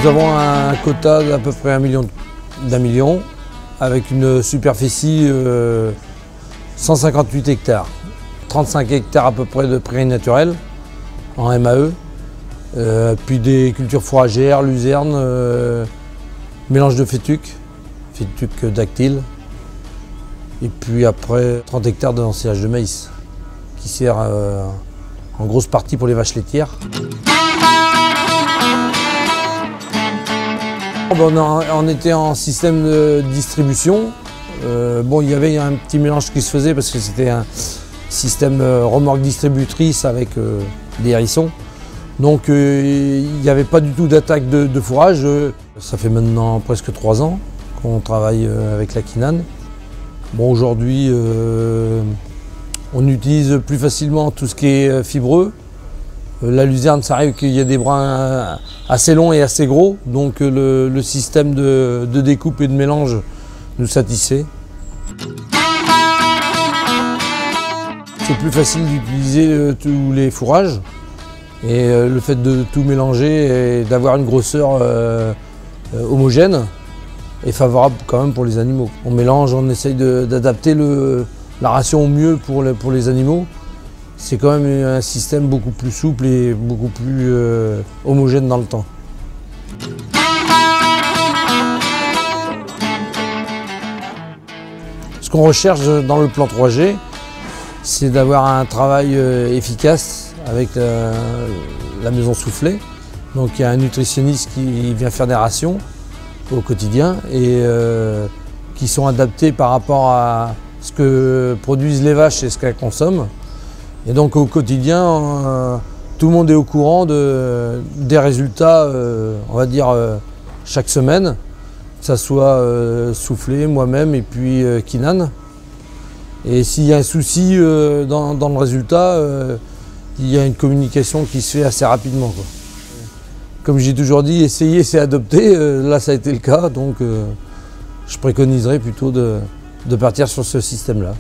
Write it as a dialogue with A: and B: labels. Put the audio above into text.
A: Nous avons un quota d'à peu près d'un million avec une superficie 158 hectares. 35 hectares à peu près de prairies naturelles en MAE, puis des cultures fourragères, luzerne, mélange de fétuques dactyles, et puis après 30 hectares d'ensilage de maïs qui sert en grosse partie pour les vaches laitières. On était en système de distribution. Il y avait un petit mélange qui se faisait parce que c'était un système remorque distributrice avec des hérissons. Donc il n'y avait pas du tout d'attaque de fourrage. Ça fait maintenant presque 3 ans qu'on travaille avec la Quinane. Aujourd'hui, on utilise plus facilement tout ce qui est fibreux. La luzerne, ça arrive qu'il y a des brins assez longs et assez gros, donc le système de découpe et de mélange nous satisfait. C'est plus facile d'utiliser tous les fourrages et le fait de tout mélanger et d'avoir une grosseur homogène est favorable quand même pour les animaux. On mélange, on essaye d'adapter la ration au mieux pour les animaux. C'est quand même un système beaucoup plus souple et beaucoup plus homogène dans le temps. Ce qu'on recherche dans le plan 3G, c'est d'avoir un travail efficace avec la maison soufflée. Donc il y a un nutritionniste qui vient faire des rations au quotidien et qui sont adaptés par rapport à ce que produisent les vaches et ce qu'elles consomment. Et donc au quotidien, tout le monde est au courant des résultats, on va dire, chaque semaine, que ce soit Soufflé, moi-même et puis Quinane. Et s'il y a un souci dans le résultat, il y a une communication qui se fait assez rapidement, quoi. Comme j'ai toujours dit, essayer c'est adopter, là ça a été le cas, donc je préconiserais plutôt de partir sur ce système-là.